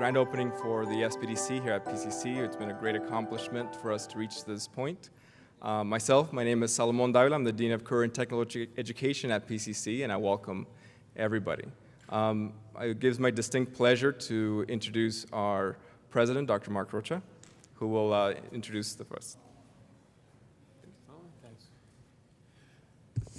grand opening for the SBDC here at PCC. It's been a great accomplishment for us to reach this point. Myself, my name is Salomon Davila. I'm the Dean of Career and Technical Education at PCC, and I welcome everybody. It gives my distinct pleasure to introduce our president, Dr. Mark Rocha, who will introduce the first.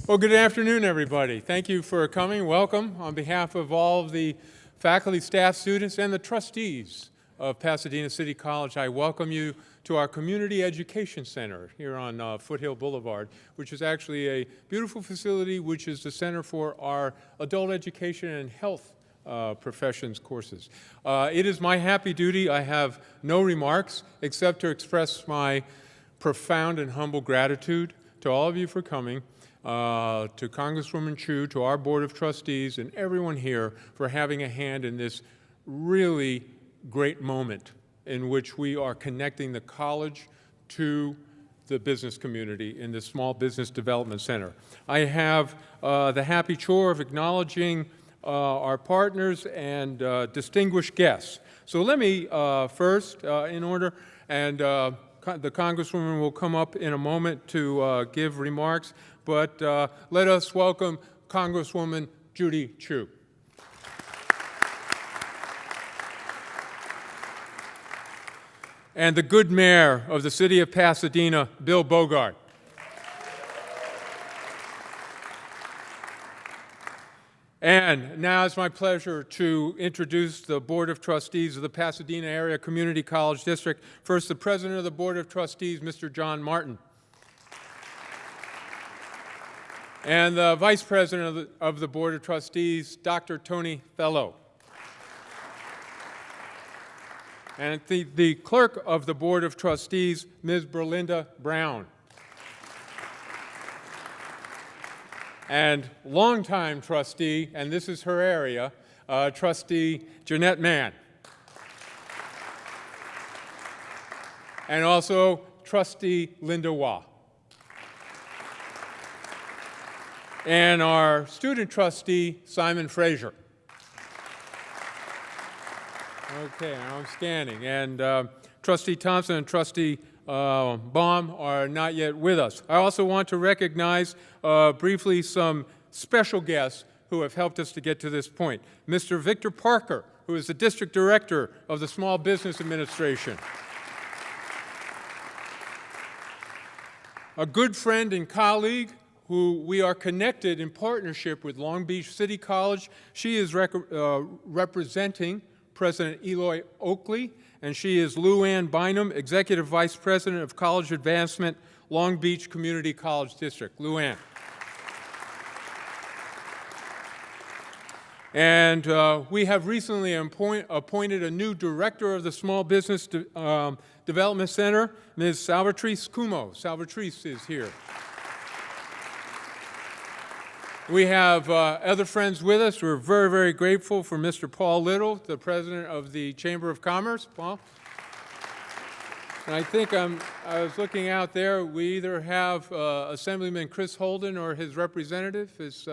Well, good afternoon, everybody. Thank you for coming. Welcome. On behalf of all of the faculty, staff, students, and the trustees of Pasadena City College, I welcome you to our Community Education Center here on Foothill Boulevard, which is actually a beautiful facility which is the center for our adult education and health professions courses. It is my happy duty. I have no remarks except to express my profound and humble gratitude to all of you for coming. To Congresswoman Chu, to our Board of Trustees, and everyone here for having a hand in this really great moment in which we are connecting the college to the business community in the Small Business Development Center. I have the happy chore of acknowledging our partners and distinguished guests. So let me first, in order, and the Congresswoman will come up in a moment to give remarks, but let us welcome Congresswoman Judy Chu. And the good mayor of the city of Pasadena, Bill Bogart. And now it's my pleasure to introduce the Board of Trustees of the Pasadena Area Community College District. First, the President of the Board of Trustees, Mr. John Martin. And the Vice President of the Board of Trustees, Dr. Tony Fellow. And the Clerk of the Board of Trustees, Ms. Berlinda Brown. And longtime trustee, and this is her area, Trustee Jeanette Mann. And also Trustee Linda Wah. And our student trustee, Simon Frazier. Okay, I'm scanning. And Trustee Thompson and Trustee Baum are not yet with us. I also want to recognize briefly some special guests who have helped us to get to this point. Mr. Victor Parker, who is the District Director of the Small Business Administration. A good friend and colleague who we are connected in partnership with Long Beach City College. She is representing President Eloy Oakley, and she is Lou Ann Bynum, Executive Vice President of College Advancement, Long Beach Community College District. Lou Ann. And we have recently appointed a new director of the Small Business Development Center, Ms. Salvatrice Cuomo. Salvatrice is here. We have other friends with us. We're very, very grateful for Mr. Paul Little, the president of the Chamber of Commerce. Paul? And I think I was looking out there. We either have Assemblyman Chris Holden or his representative. Is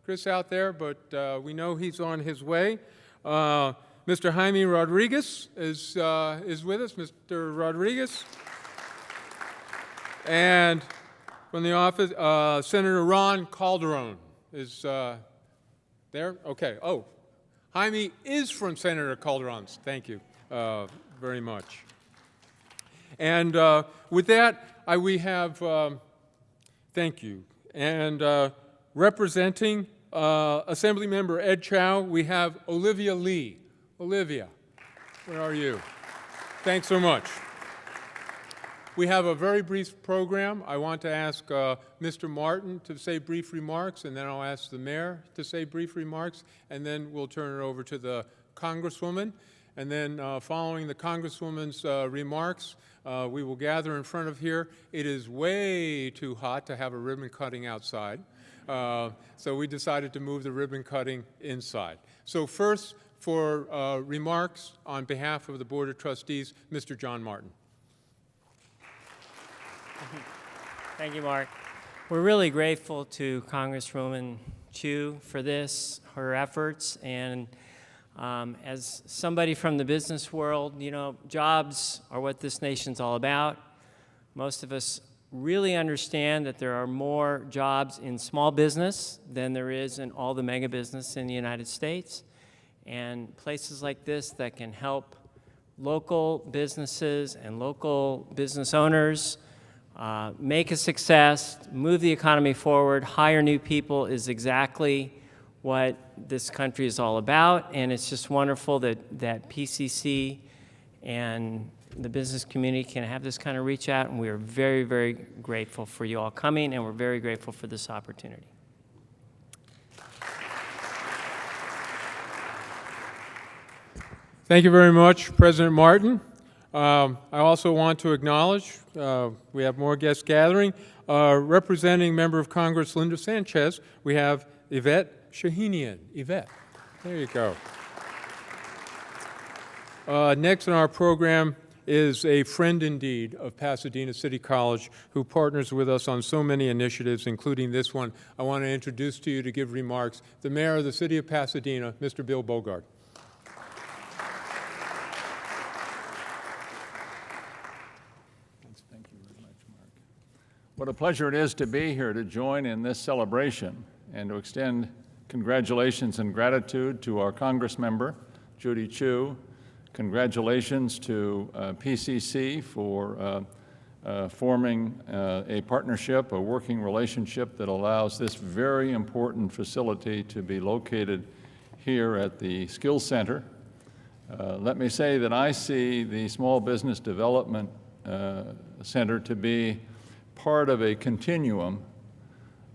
Chris out there? But we know he's on his way. Mr. Jaime Rodriguez is with us. Mr. Rodriguez. And from the office, Senator Ron Calderon is there. Okay. Oh, Jaime is from Senator Calderon's. Thank you very much. And with that, we have, thank you. And representing Assemblymember Ed Chow, we have Olivia Lee. Olivia, where are you? Thanks so much. We have a very brief program. I want to ask Mr. Martin to say brief remarks, and then I'll ask the mayor to say brief remarks, and then we'll turn it over to the Congresswoman. And then following the Congresswoman's remarks, we will gather in front of here. It is way too hot to have a ribbon cutting outside, so we decided to move the ribbon cutting inside. So first, for remarks on behalf of the Board of Trustees, Mr. John Martin. Thank you, Mark. We're really grateful to Congresswoman Chu for this, her efforts, and As somebody from the business world, you know, jobs are what this nation's all about. Most of us really understand that there are more jobs in small business than there is in all the mega business in the United States. And places like this that can help local businesses and local business owners make a success, move the economy forward, hire new people is exactly what this country is all about. And it's just wonderful that PCC and the business community can have this kind of reach out, and we are very, very grateful for you all coming, and we're very grateful for this opportunity. Thank you very much, President Martin. I also want to acknowledge, we have more guests gathering. Representing Member of Congress Linda Sanchez, we have Yvette Shahinian. Yvette, there you go. Next in our program is a friend indeed of Pasadena City College who partners with us on so many initiatives, including this one. I want to introduce to you to give remarks the Mayor of the City of Pasadena, Mr. Bill Bogard. Thank you very much, Mark. What a pleasure it is to be here to join in this celebration and to extend congratulations and gratitude to our Congress member, Judy Chu. Congratulations to PCC for forming a partnership, a working relationship that allows this very important facility to be located here at the Skills Center. Let me say that I see the Small Business Development Center to be part of a continuum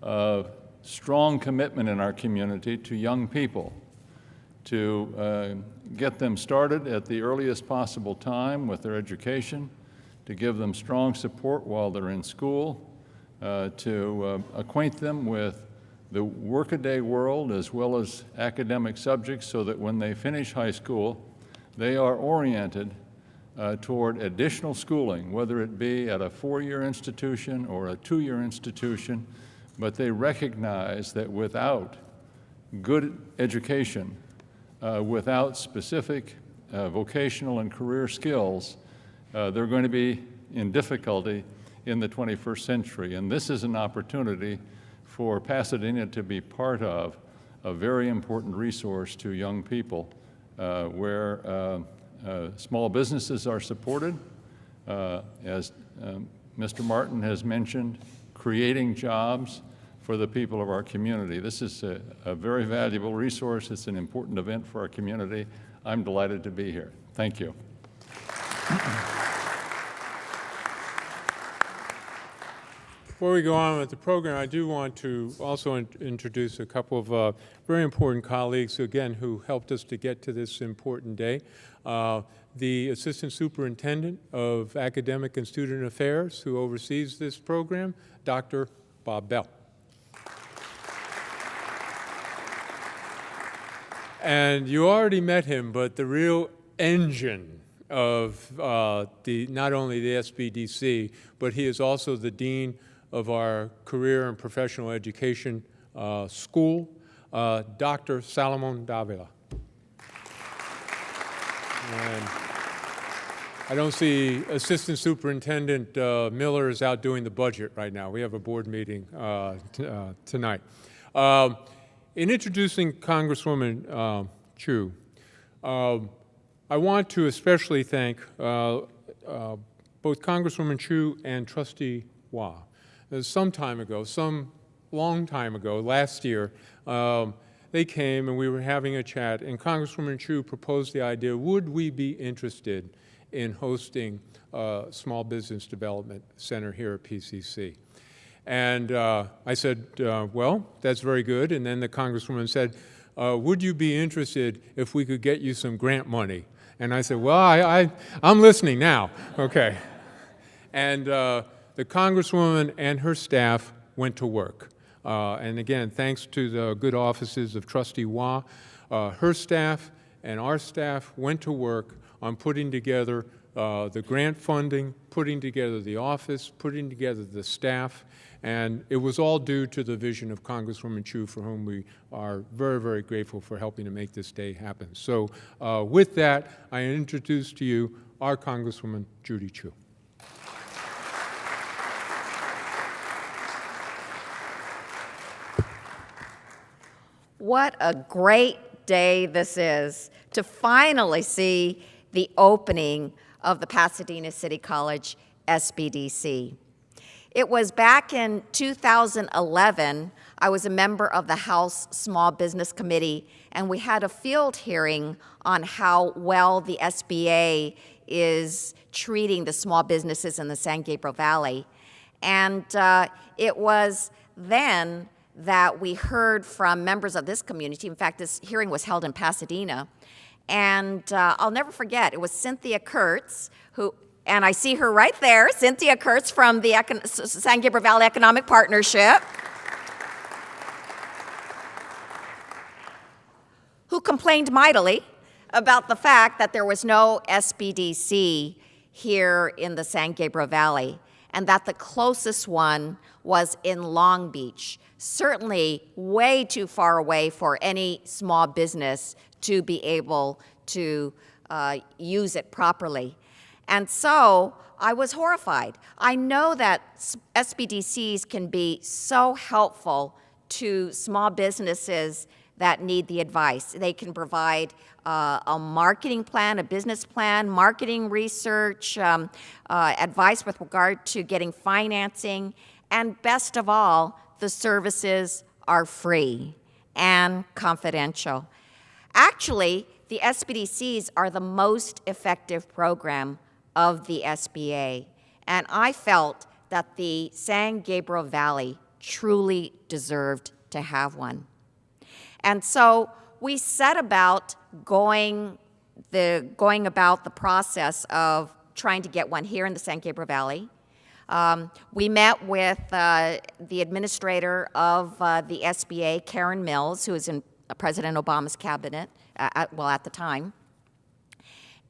of strong commitment in our community to young people, to get them started at the earliest possible time with their education, to give them strong support while they're in school, to acquaint them with the workaday world as well as academic subjects so that when they finish high school, they are oriented toward additional schooling, whether it be at a 4-year institution or a 2-year institution, but they recognize that without good education, without specific vocational and career skills, they're going to be in difficulty in the 21st century. And this is an opportunity for Pasadena to be part of a very important resource to young people where small businesses are supported, as Mr. Martin has mentioned, creating jobs for the people of our community. This is a very valuable resource. It's an important event for our community. I'm delighted to be here. Thank you. Before we go on with the program, I do want to also introduce a couple of very important colleagues, again, who helped us to get to this important day. The Assistant Superintendent of Academic and Student Affairs, who oversees this program, Dr. Bob Bell. And you already met him, but the real engine of not only the SBDC, but he is also the Dean of our Career and Professional Education School, Dr. Salomon Davila. And I don't see Assistant Superintendent Miller is out doing the budget right now. We have a board meeting tonight. In introducing Congresswoman Chu, I want to especially thank both Congresswoman Chu and Trustee Wah. Some long time ago, last year, they came and we were having a chat, and Congresswoman Chu proposed the idea, would we be interested in hosting a Small Business Development Center here at PCC? And I said, well, that's very good. And then the Congresswoman said, would you be interested if we could get you some grant money? And I said, well, I'm listening now. Okay. And the Congresswoman and her staff went to work. And again, thanks to the good offices of Trustee Wah, her staff and our staff went to work on putting together the grant funding, putting together the office, putting together the staff, and it was all due to the vision of Congresswoman Chu, for whom we are very, very grateful for helping to make this day happen. So with that, I introduce to you our Congresswoman Judy Chu. What a great day this is to finally see the opening of the Pasadena City College SBDC. It was back in 2011, I was a member of the House Small Business Committee, and we had a field hearing on how well the SBA is treating the small businesses in the San Gabriel Valley. And it was then that we heard from members of this community. In fact, this hearing was held in Pasadena. And I'll never forget, it was Cynthia Kurtz, who, and I see her right there, Cynthia Kurtz from the San Gabriel Valley Economic Partnership, who complained mightily about the fact that there was no SBDC here in the San Gabriel Valley, and that the closest one was in Long Beach, certainly way too far away for any small business to be able to use it properly. And so I was horrified. I know that SBDCs can be so helpful to small businesses that need the advice. They can provide a marketing plan, a business plan, marketing research, advice with regard to getting financing, and best of all, the services are free and confidential. Actually, the SBDCs are the most effective program of the SBA, and I felt that the San Gabriel Valley truly deserved to have one. And so we set about going about the process of trying to get one here in the San Gabriel Valley. We met with the administrator of the SBA, Karen Mills, who was in President Obama's cabinet, at the time.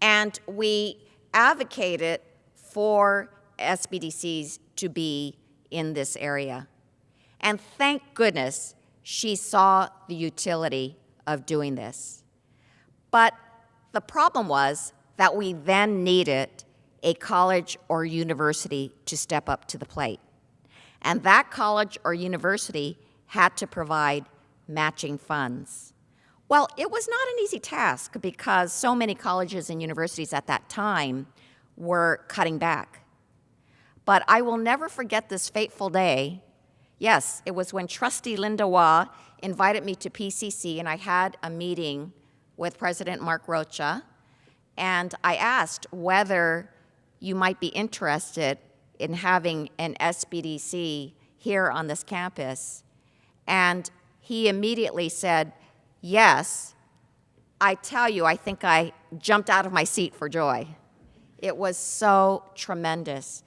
And we advocated for SBDCs to be in this area. And thank goodness she saw the utility of doing this. But the problem was that we then needed a college or university to step up to the plate. And that college or university had to provide matching funds. Well, it was not an easy task because so many colleges and universities at that time were cutting back. But I will never forget this fateful day. Yes, it was when Trustee Linda Waugh invited me to PCC, and I had a meeting with President Mark Rocha, and I asked whether you might be interested in having an SBDC here on this campus. And he immediately said, yes. I tell you, I think I jumped out of my seat for joy. It was so tremendous.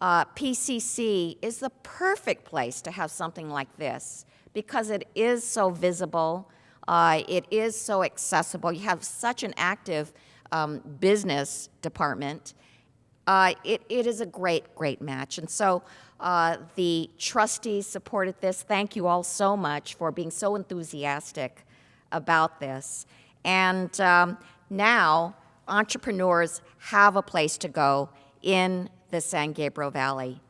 PCC is the perfect place to have something like this because it is so visible, it is so accessible. You have such an active business department. It is a great, great match. And so the trustees supported this. Thank you all so much for being so enthusiastic about this. And now entrepreneurs have a place to go in the San Gabriel Valley.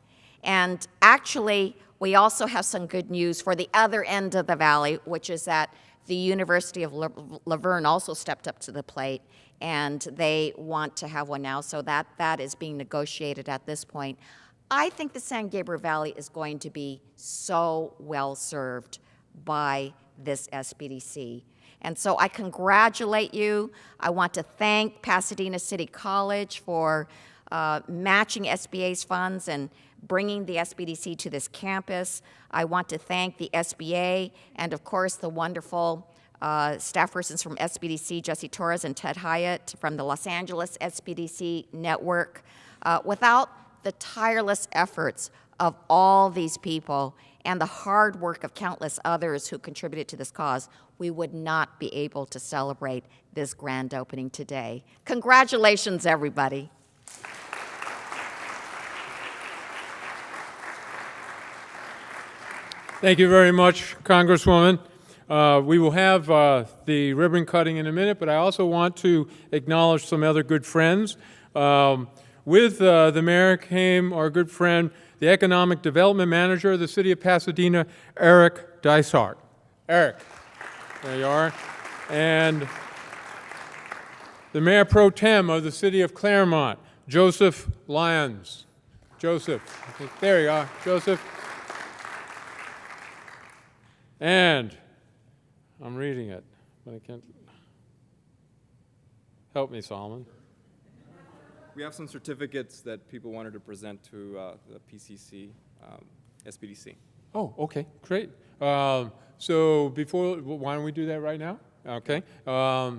And actually, we also have some good news for the other end of the valley, which is that the University of La Verne also stepped up to the plate, and they want to have one now, so that is being negotiated at this point. I think the San Gabriel Valley is going to be so well served by this SBDC. And so I congratulate you. I want to thank Pasadena City College for matching SBA's funds and bringing the SBDC to this campus. I want to thank the SBA and, of course, the wonderful staff persons from SBDC, Jesse Torres and Ted Hyatt from the Los Angeles SBDC network. Without the tireless efforts of all these people and the hard work of countless others who contributed to this cause, we would not be able to celebrate this grand opening today. Congratulations, everybody. Thank you very much, Congresswoman. We will have the ribbon cutting in a minute, but I also want to acknowledge some other good friends. With the mayor came our good friend, the Economic Development Manager of the City of Pasadena, Eric Dysart. Eric, there you are. And the Mayor Pro Tem of the City of Claremont, Joseph Lyons. Joseph, there you are, Joseph. And I'm reading it, but I can't. Help me, Solomon. We have some certificates that people wanted to present to the PCC, SBDC. Oh, okay, great. So before, why don't we do that right now? Okay. I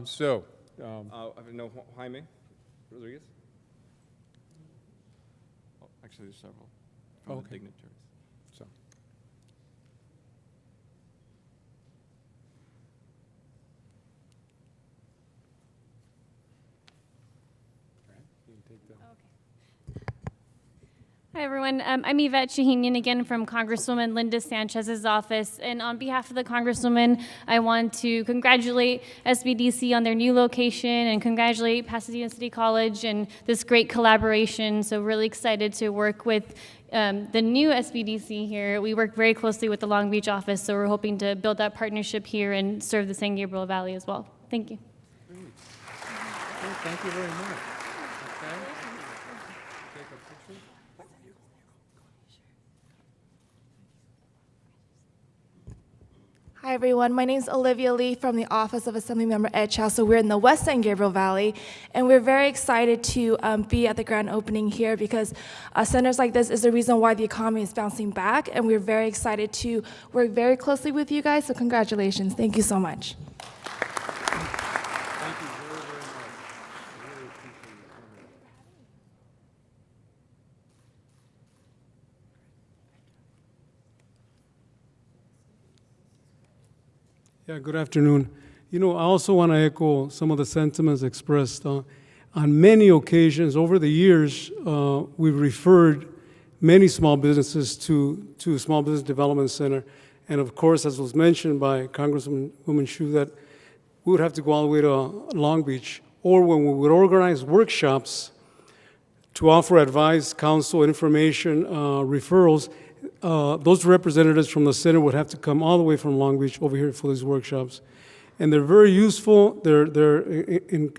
know Jaime Rodriguez. Oh, actually, there's several from the dignitaries. So. Hi, everyone. I'm Yvette Shahinian again from Congresswoman Linda Sanchez's office. And on behalf of the Congresswoman, I want to congratulate SBDC on their new location and congratulate Pasadena City College and this great collaboration. So really excited to work with the new SBDC here. We work very closely with the Long Beach office, so we're hoping to build that partnership here and serve the San Gabriel Valley as well. Thank you. Great. Well, thank you very much. Okay. Take a picture. Hi everyone, my name is Olivia Lee from the Office of Assemblymember Ed Chow. So we're in the West San Gabriel Valley, and we're very excited to be at the grand opening here because centers like this is the reason why the economy is bouncing back, and we're very excited to work very closely with you guys, so congratulations. Thank you so much. Thank you very, very much. I really appreciate you coming. Yeah, good afternoon. You know, I also want to echo some of the sentiments expressed. On many occasions over the years, we've referred many small businesses to Small Business Development Center. And of course, as was mentioned by Congresswoman Hsu, that we would have to go all the way to Long Beach. Or when we would organize workshops to offer advice, counsel, information, referrals, those representatives from the center would have to come all the way from Long Beach over here for these workshops. And they're very useful. They're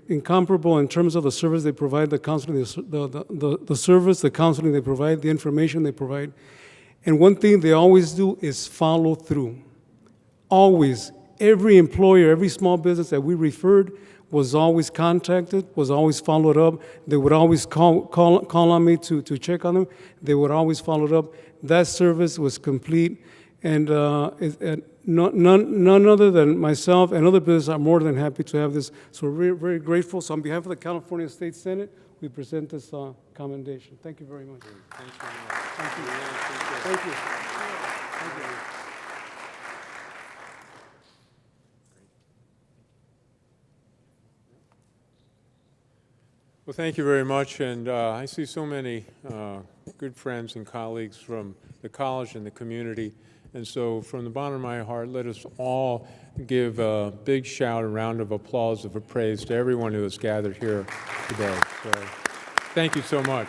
incomparable in terms of the service they provide, the counseling, the service, the counseling they provide, the information they provide. And one thing they always do is follow through. Always. Every employer, every small business that we referred was always contacted, was always followed up. They would always call on me to check on them. They would always follow it up. That service was complete, and none other than myself and other businesses are more than happy to have this. So we're very grateful. So on behalf of the California State Senate, we present this commendation. Thank you very much. Thank you very much. Thank you. Really appreciate it. Thank you. Thank you. Well, thank you very much, and I see so many good friends and colleagues from the college and the community, and so from the bottom of my heart, let us all give a big shout, a round of applause of praise to everyone who has gathered here today. So, thank you so much.